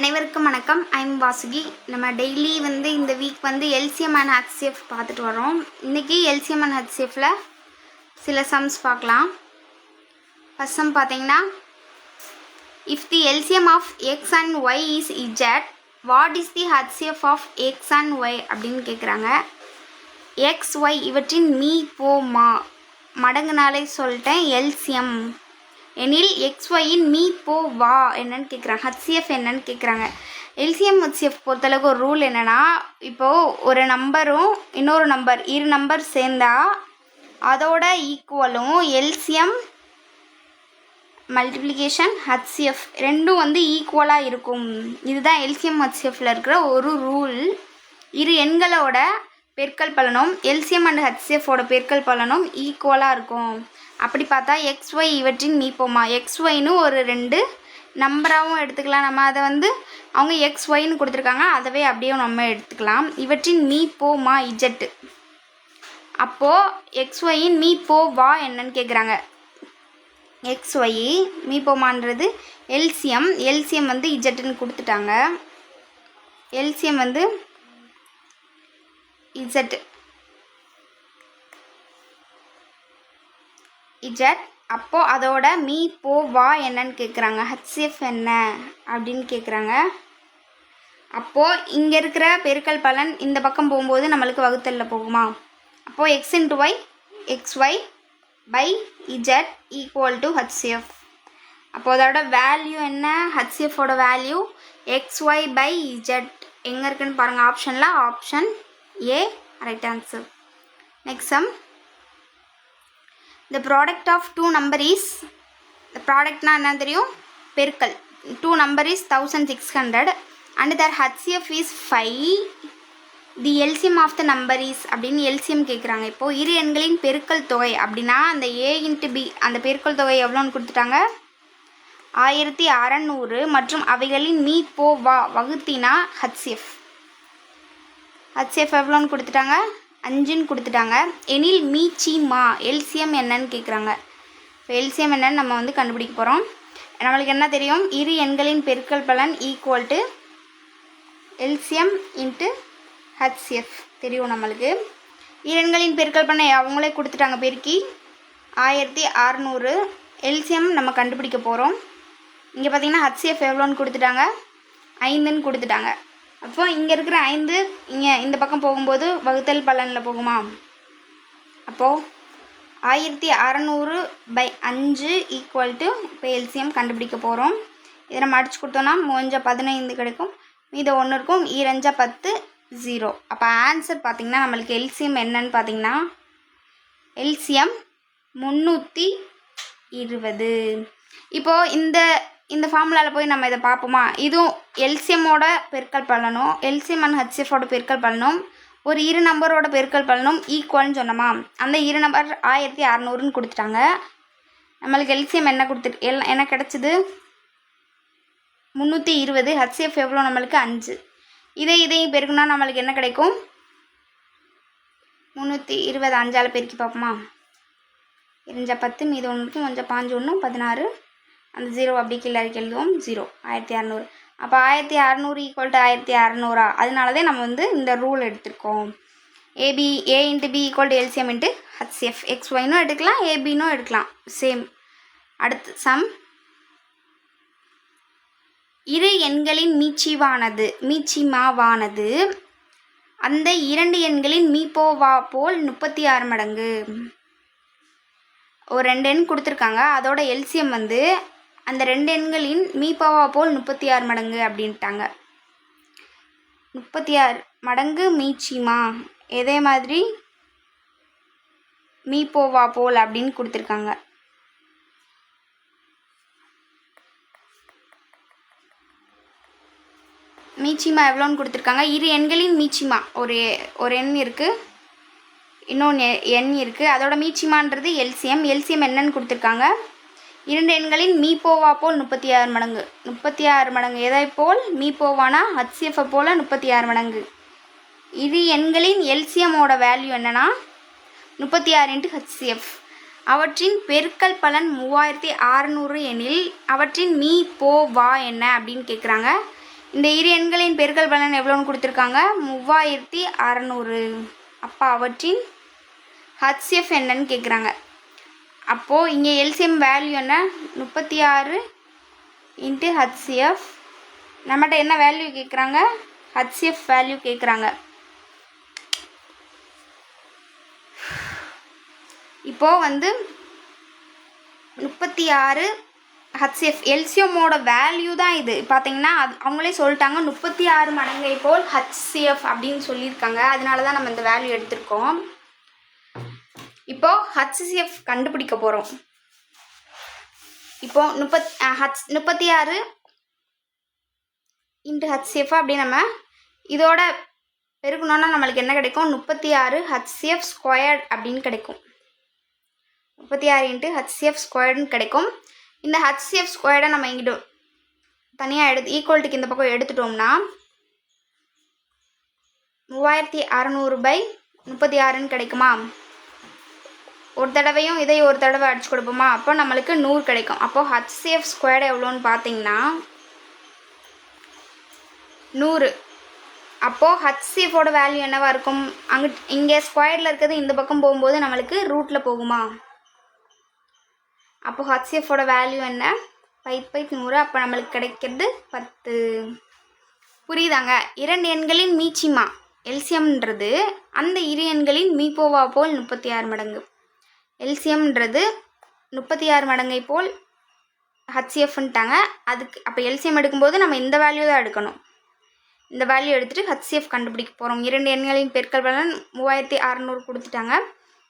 அனைவருக்கும் வணக்கம். ஐம் வாசுகி. நம்ம டெய்லி இந்த வீக் எல்சிஎம் அண்ட் ஹச்சிஎஃப் பார்த்துட்டு வரோம். இன்றைக்கி எல்சிஎம் அண்ட் ஹச்சிஎஃப்பில் சில சம்ஸ் பார்க்கலாம். ஃபஸ்ட் சம் பார்த்தீங்கன்னா, if the LCM of x and y is z, what is the HCF of x and y அப்படின்னு கேட்குறாங்க. எக்ஸ் ஒய் இவற்றின் மீ போ மா மடங்குனாலே சொல்லிட்டேன் எல்சிஎம் எனில் எக்ஸ்ஒயின் மீ போ வா என்னன்னு கேட்குறாங்க. ஹச்சிஎஃப் என்னன்னு கேட்குறாங்க. எல்சிஎம் ஹச்சிஎஃப் பொறுத்தளவுக்கு ஒரு ரூல் என்னென்னா, இப்போது ஒரு நம்பரும் இன்னொரு இரு நம்பர் சேர்ந்தா அதோட ஈக்குவலும் எல்சிஎம் மல்டிப்ளிகேஷன் ஹச்சிஎஃப் ரெண்டும் ஈக்குவலாக இருக்கும். இதுதான் எல்சிஎம் ஹச்சிஎஃப்பில் இருக்கிற ஒரு ரூல். இரு எண்களோட பெருக்கல் பலனும் எல்சிஎம் அண்ட் ஹச்சிஎஃபோட பெருக்கல் பலனும் ஈக்குவலாக இருக்கும். அப்படி பார்த்தா எக்ஸ்ஒய் இவற்றின் மீப்போமா, எக்ஸ்ஒய்னு ஒரு ரெண்டு நம்பராகவும் எடுத்துக்கலாம். நம்ம அதை அவங்க எக்ஸ்ஒய்னு கொடுத்துருக்காங்க, அதவே அப்படியே நம்ம எடுத்துக்கலாம். இவற்றின் மீப்போமா இஜட்டு. அப்போது எக்ஸ்ஒயின் மீப்போ வா என்னன்னு கேட்குறாங்க. எக்ஸ்ஒய் மீப்போமான்றது எல்சிஎம் இஜட்டுன்னு கொடுத்துட்டாங்க. LCM Z Z. அப்போது அதோட மீ போ வா என்னன்னு கேட்குறாங்க. ஹச்சிஎஃப் என்ன அப்படின்னு கேட்குறாங்க. அப்போது இங்கே இருக்கிற பெருக்கல் பலன் இந்த பக்கம் போகும்போது நம்மளுக்கு வகுத்தலில் போகுமா. அப்போது x into y x y by z equal to HCF. அப்போது அதோட வேல்யூ என்ன, ஹச்சிஎஃபோட வேல்யூ எக்ஸ்ஒய் பை இஜட் எங்கே இருக்குன்னு பாருங்கள். ஆப்ஷனில் option A right answer. Next sum. The product of two number is, the product na enna theriyum perikal, two number is 1600 and their HCF is 5. The LCM of the number is அப்படினு LCM கேட்குறாங்க. இப்போது இரு எண்களின் பெருக்கல் தொகை அப்படின்னா அந்த A into B அந்த பெருக்கல் தொகை எவ்வளோன்னு கொடுத்துட்டாங்க, 1600 மற்றும் அவைகளின் மீ போ வா வகுத்தினா HCF எவ்வளோன்னு கொடுத்துட்டாங்க, 5ன்னு கொடுத்துட்டாங்க. எனில் மீச்சி மா எல்சிஎம் என்னன்னு கேட்குறாங்க. இப்போ எல்சிஎம் என்னன்னு நம்ம கண்டுபிடிக்க போகிறோம். நம்மளுக்கு என்ன தெரியும், இரு எண்களின் பெருக்கல் பலன் equal to LCM into HCF தெரியும் நம்மளுக்கு. இரு எண்களின் பெருக்கல் பலன் அவங்களே கொடுத்துட்டாங்க, பெருக்கி 1600. எல்சிஎம் நம்ம கண்டுபிடிக்க போகிறோம். இங்கே பார்த்தீங்கன்னா ஹச்சிஎஃப் எவ்வளோன்னு கொடுத்துட்டாங்க, 5ன்னு கொடுத்துட்டாங்க. அப்போ இங்கே இருக்கிற 5 இங்கே இந்த பக்கம் போகும்போது வகுத்தல் பலனில் போகுமா. அப்போது 1600 பை 5 ஈக்குவல் டு இப்போ எல்சிஎம் கண்டுபிடிக்க போகிறோம். இதை நம்ம அடிச்சு கொடுத்தோன்னா 15 கிடைக்கும், மீது 1 இருக்கும், 2 10 0. அப்போ ஆன்சர் பார்த்திங்கன்னா நம்மளுக்கு எல்சிஎம் என்னன்னு பார்த்திங்கன்னா எல்சிஎம் 320. இப்போது இந்த ஃபார்முலாவில் போய் நம்ம இதை பார்ப்போமா. இதுவும் எல்சிஎம்மோட பெருக்கல் பலனும் எல்சிஎம் அண்ட் ஹச்சிஎஃபோட பெருக்கல் பலனும் ஒரு இரு நம்பரோட பெருக்கல் பலனும் ஈக்குவல்னு சொன்னோமா. அந்த இரு நம்பர் 1600ன்னு கொடுத்துட்டாங்க. நம்மளுக்கு எல்சிஎம் என்ன கிடச்சிது 320. ஹச்சிஎஃப் எவ்வளோ நம்மளுக்கு 5. இதையும் பெருக்குனா நம்மளுக்கு என்ன கிடைக்கும் 320. 5ஆல் பெருக்கி பார்ப்போமா. 2 10 மீது 1 இருக்கும், 5 5 1 16. அந்த 0 அப்படி கீழே எழுதுவோம், 0 1600. அப்போ 1600 ஈக்குவல் டு 1600. அதனால தான் நம்ம இந்த ரூல் எடுத்திருக்கோம். A into B equal to LCM into HCF. எக்ஸ்ஒய்னும் எடுக்கலாம், ஏபின்னும் எடுக்கலாம், சேம். அடுத்து சம். இரு எண்களின் மீச்சிமாவானது அந்த இரண்டு எண்களின் மீப்போவா போல் 36 மடங்கு. ஒரு 2 எண் கொடுத்துருக்காங்க, அதோட எல்சிஎம் அந்த 2 எண்களின் மீப்போவா போல் 36 மடங்கு அப்படின்ட்டாங்க. 36 மடங்கு மீச்சிமா இதே மாதிரி மீப்போவா போல் அப்படின்னு கொடுத்துருக்காங்க. மீச்சிமா எவ்வளோன்னு கொடுத்துருக்காங்க. இரு எண்களின் மீச்சிமா ஒரு எண் இருக்குது, இன்னொன்று எண் இருக்குது, அதோட மீச்சிமான்றது எல்சிஎம் என்னன்னு கொடுத்துருக்காங்க. 2 எண்களின் மீப்போவா போல் 36 மடங்கு. 36 மடங்கு எதை போல், மீப்போவானா ஹச்சிஎஃப்பை போல் 36 மடங்கு. இரு எண்களின் எல்சிஎம்மோட வேல்யூ என்னன்னா 36 இன்ட்டு ஹச்சிஎஃப். அவற்றின் பெருக்கல் பலன் 3600 எனில் அவற்றின் மீ போ வா என்ன அப்படின்னு கேட்குறாங்க. இந்த இரு எண்களின் பெருக்கல் பலன் எவ்வளோன்னு கொடுத்துருக்காங்க 3600. அப்போ அவற்றின் ஹச்சிஎஃப் என்னன்னு கேட்குறாங்க. அப்போது இங்கே எல்சிஎம் வேல்யூ என்ன 36 இன்ட்டு ஹச்சிஎஃப். நம்மகிட்ட என்ன வேல்யூ கேட்குறாங்க ஹச்சிஎஃப் வேல்யூ கேட்குறாங்க. இப்போது வந்து 36 ஹச்சிஎஃப் எல்சிஎம்மோட வேல்யூ தான் இது. பார்த்தீங்கன்னா அவங்களே சொல்லிட்டாங்க 36 மடங்கை போல் ஹச்சிஎஃப் அப்படின்னு சொல்லியிருக்காங்க. அதனால தான் நம்ம இந்த வேல்யூ எடுத்திருக்கோம். இப்போது ஹச்சிஎஃப் கண்டுபிடிக்க போகிறோம். இப்போது 36 இன்ட்டு ஹச்சிஎஃப் அப்படி நம்ம இதோட பெருக்கணுன்னா நம்மளுக்கு என்ன கிடைக்கும் 36 ஹச்சிஎஃப் ஸ்கொயர்ட் அப்படின்னு கிடைக்கும். 36 இன்ட்டு ஹச்சிஎஃப் ஸ்கொயர்டுன்னு கிடைக்கும். இந்த ஹச்சிஎஃப் ஸ்கொயர்டை நம்ம இங்கிட்ட தனியாக ஈக்குவல்ட்டுக்கு இந்த பக்கம் எடுத்துட்டோம்னா 3600/36ன்னு கிடைக்குமா. ஒரு தடவையும் இதை ஒரு தடவை அடிச்சு கொடுப்போமா. அப்போ நம்மளுக்கு 100 கிடைக்கும். அப்போது ஹச்சிஎஃப் ஸ்கொயர்டு எவ்வளோன்னு பார்த்தீங்கன்னா 100. அப்போது ஹச்சிஎஃபோட வேல்யூ என்னவாக இருக்கும் இங்கே ஸ்கொயர்டில் இருக்கிறது இந்த பக்கம் போகும்போது நம்மளுக்கு ரூட்டில் போகுமா. அப்போது ஹச்சிஎஃபோட வேல்யூ என்ன 5/100. அப்போ நம்மளுக்கு கிடைக்கிறது 10. புரியுதாங்க. இரண்டு எண்களின் மீச்சிமா எல்சிஎம்ன்றது அந்த இரு எண்களின் மீப்போவா போல் 36 மடங்கு. எல்சிஎம்ன்றது 36 மடங்கை போல் ஹச்சிஎஃப்ன்ட்டாங்க. அதுக்கு அப்போ எல்சிஎம் எடுக்கும்போது நம்ம இந்த வேல்யூ தான் எடுக்கணும். இந்த வேல்யூ எடுத்துகிட்டு ஹச்சிஎஃப் கண்டுபிடிக்க போகிறோம். இரண்டு எண்களின் பெருக்கல் பலன் 3600 கொடுத்துட்டாங்க.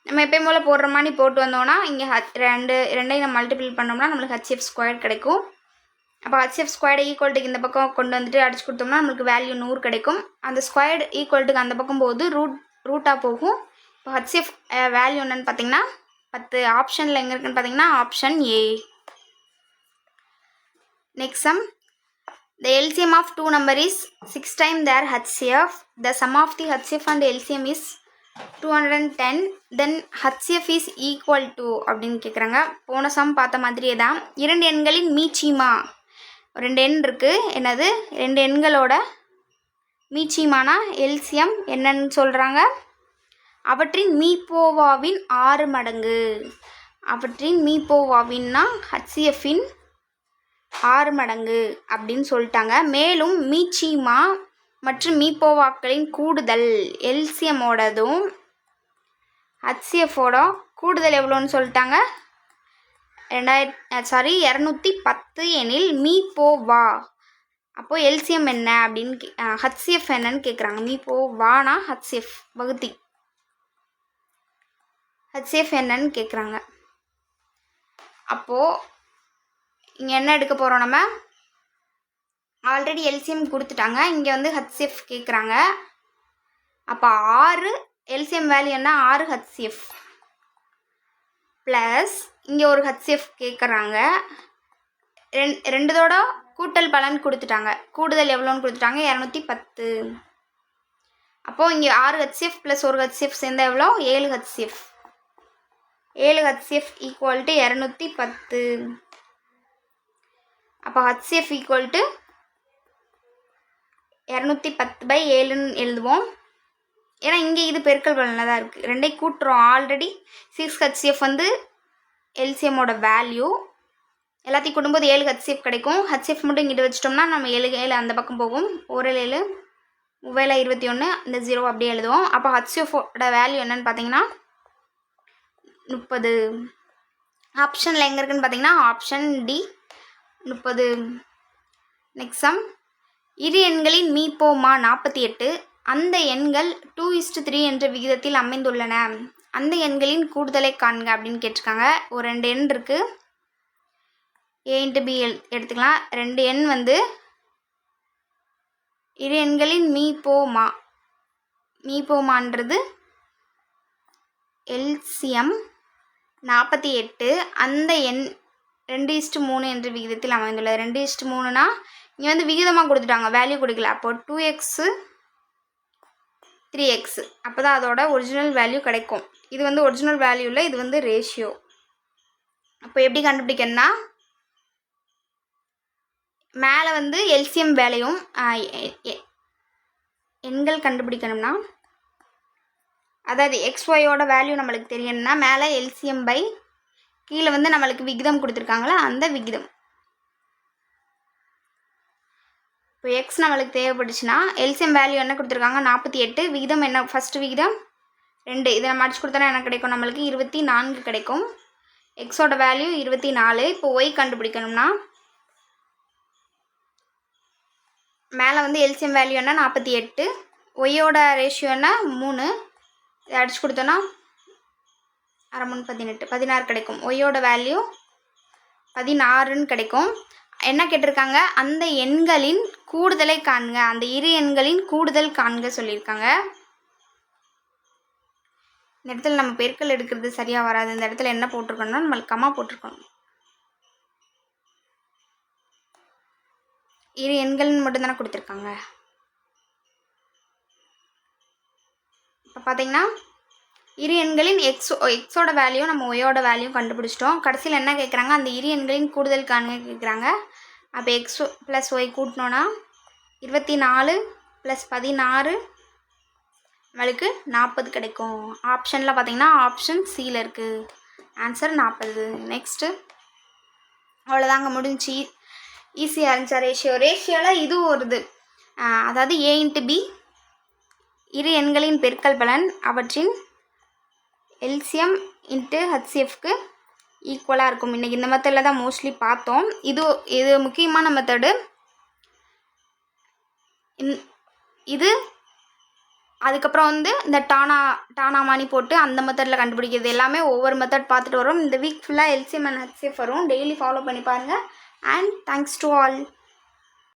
நம்ம எப்பயும் போல் போடுற மாதிரி போட்டு வந்தோம்னா இங்கே ரெண்டையும் நம்ம மல்டிபிள் பண்ணோம்னா நம்மளுக்கு ஹச்சிஎஃப் ஸ்கொயர் கிடைக்கும். அப்போ ஹச்சிஎஃப் ஸ்கொயர்டை ஈக்குவல்ட்டுக்கு இந்த பக்கம் கொண்டு வந்துட்டு அடிச்சு கொடுத்தோம்னா நம்மளுக்கு வேல்யூ 100 கிடைக்கும். அந்த ஸ்கொயர்டு ஈக்குவல்ட்டுக்கு அந்த பக்கம் போகுது ரூட்டாக போகும். இப்போ ஹச்சிஎஃப் வேல்யூ என்னன்னு பார்த்தீங்கன்னா 10. ஆப்ஷனில் எங்கே இருக்குன்னு பார்த்தீங்கன்னா option A. Next sum. The LCM of two number is 6 times their HCF. The sum of the HCF and LCM is 210. Then HCF is equal to அப்படின்னு கேட்குறாங்க. போன சம் பார்த்த மாதிரியே தான். இரண்டு எண்களின் மீச்சிமா ரெண்டு எண் இருக்குது. என்னது ரெண்டு எண்களோட மீச்சிமானா எல்சிஎம் என்னன்னு சொல்கிறாங்க. அவற்றின் மீப்போவாவின் 6 மடங்கு. அவற்றின் மீப்போவாவின்னா ஹச்சிஎஃபின் 6 மடங்கு அப்படின்னு சொல்லிட்டாங்க. மேலும் மீச்சிமா மற்றும் மீப்போவாக்களின் கூடுதல் எல்சிஎம்மோடதும் ஹச்சிஎஃபோட கூடுதல் எவ்வளோன்னு சொல்லிட்டாங்க 210 எனில் மீப்போவா. அப்போது எல்சிஎம் என்ன அப்படின்னு ஹச்சிஎஃப் என்னன்னு கேட்குறாங்க. மீப்போவானா ஹச்சிஎஃப் வகுத்தி ஹச்சிஎஃப் என்னன்னு கேட்குறாங்க. அப்போது இங்கே என்ன எடுக்க போகிறோம் நம்ம ஆல்ரெடி எல்சிஎம் கொடுத்துட்டாங்க. இங்கே வந்து ஹச்சிஎஃப் கேட்குறாங்க. அப்போ 6 எல்சிஎம் வேல்யூ என்ன 6 ஹச்சிஎஃப் ப்ளஸ் இங்கே ஒரு ஹச்சிஎஃப் கேட்குறாங்க. ரெண்டுதோட கூட்டல் பலன் கொடுத்துட்டாங்க. கூடுதல் எவ்வளோன்னு கொடுத்துட்டாங்க 210. அப்போது இங்கே 6 ஹச்சிஎஃப் ப்ளஸ் ஒரு ஹச்சிஎஃப் சேர்ந்தால் எவ்வளோ 7 ஹச்சிஎஃப். 7 HCF equal to 210. அப்போ ஹச்சிஎஃப் ஈக்குவல் டு 210/7ன்னு எழுதுவோம். ஏன்னா இங்கே இது பெருக்கல் பலனில் தான் இருக்குது. ரெண்டையும் கூட்டுறோம். ஆல்ரெடி 6 ஹச்சிஎஃப் வந்து எல்சிஎம்மோட வேல்யூ. எல்லாத்தையும் கூட்டும்போது 7 ஹச்சிஎஃப் கிடைக்கும். ஹச்சிஎஃப் மட்டும் இங்கிட்ட வச்சிட்டோம்னா நம்ம 7 அந்த பக்கம் போகும். 7 21 இந்த 0 அப்படியே எழுதுவோம். அப்போ ஹச்சிஎஃபோட வேல்யூ என்னன்னு பார்த்தீங்கன்னா 30. ஆப்ஷனில் எங்கே இருக்குன்னு பார்த்தீங்கன்னா ஆப்ஷன் டி 30. Next sum. இரு எண்களின் மீப்போமா 48. அந்த எண்கள் 2:3 என்ற விகிதத்தில் அமைந்துள்ளன. அந்த எண்களின் கூடுதலை காண்க அப்படின்னு கேட்டிருக்காங்க. ஒரு 2 எண் இருக்குது. ஏ இன்ட்டு பி எடுத்துக்கலாம். 2 எண் வந்து இரு எண்களின் மீப்போமான்றது எல்சிஎம் 48. அந்த எண் 2:3 என்ற விகிதத்தில் அமைந்துள்ளது. 2:3னா இங்கே வந்து விகிதமாக கொடுத்துட்டாங்க, வேல்யூ கொடுக்கல. அப்போது 2x 3x அப்போ தான் அதோட ஒரிஜினல் வேல்யூ கிடைக்கும். இது வந்து ஒரிஜினல் வேல்யூ இல்லை, இது வந்து ரேஷியோ. அப்போ எப்படி கண்டுபிடிக்கணும்னா மேலே வந்து எல்சிஎம் வேலையும் எண்கள் கண்டுபிடிக்கணும்னா, அதாவது XYயோட வேல்யூ நம்மளுக்கு தெரியணும்னா மேலே எல்சிஎம் பை கீழே வந்து நம்மளுக்கு விகிதம் கொடுத்துருக்காங்களா அந்த விகிதம். இப்போ எக்ஸ் நம்மளுக்கு தேவைப்பட்டுச்சுன்னா எல்சிஎம் வேல்யூ என்ன கொடுத்துருக்காங்க 48, விகிதம் என்ன ஃபஸ்ட்டு விகிதம் 2, இதை நம்ம அடிச்சு கொடுத்தோன்னா என்ன கிடைக்கும் நம்மளுக்கு 24 கிடைக்கும். எக்ஸோட வேல்யூ 24. இப்போ ஒய் கண்டுபிடிக்கணும்னா மேலே வந்து எல்சிஎம் வேல்யூ என்ன 48, ஒய்யோட ரேஷியோ என்ன 3, இதை அடிச்சு கொடுத்தோன்னா 6×3 16 கிடைக்கும். ஒய்யோட வேல்யூ 16ன்னு கிடைக்கும். என்ன கேட்டிருக்காங்க, அந்த எண்களின் கூடுதலை காண்க, அந்த இரு எண்களின் கூடுதல் காண்க சொல்லியிருக்காங்க. இந்த இடத்துல நம்ம பெருக்கல் எடுக்கிறது சரியாக வராது. இந்த இடத்துல என்ன போட்டிருக்கோம்னா நம்மளுக்கு கம்மா போட்டிருக்கணும். இரு எண்கள்னு மட்டும்தானே கொடுத்துருக்காங்க. இப்போ பார்த்தீங்கன்னா இரு எண்களின் எக்ஸோட வேல்யூ நம்ம ஒய்யோட வேல்யூ கண்டுபிடிச்சிட்டோம். கடைசியில் என்ன கேட்குறாங்க, அந்த இரு எண்களின் கூடுதல் காண்க கேட்குறாங்க. அப்போ எக்ஸ் ப்ளஸ் ஒய் கூட்டினோன்னா 24 + 16 நம்மளுக்கு 40 கிடைக்கும். ஆப்ஷனில் பார்த்தீங்கன்னா ஆப்ஷன் சியில் இருக்குது. ஆன்சர் 40. நெக்ஸ்ட்டு அவ்வளோதாங்க, முடிஞ்சு. ஈஸியாக இருந்துச்சா? ரேஷியோவில் இது ஒரு இது, அதாவது A×B இரு எண்களின் பெருக்கல் பலன் அவற்றின் எல்சிஎம் × HCFக்கு ஈக்குவலாக இருக்கும். இன்றைக்கி இந்த மெத்தடில் தான் மோஸ்ட்லி பார்த்தோம். இது முக்கியமான மெத்தடு. இது அதுக்கப்புறம் வந்து இந்த டானாமானி போட்டு அந்த மெத்தடில் கண்டுபிடிக்கிறது எல்லாமே ஒவ்வொரு மெத்தட் பார்த்துட்டு வரோம். இந்த வீக் ஃபுல்லாக எல்சிஎம் அண்ட் HCF வரும். டெய்லி ஃபாலோ பண்ணி பாருங்கள். And thanks to all.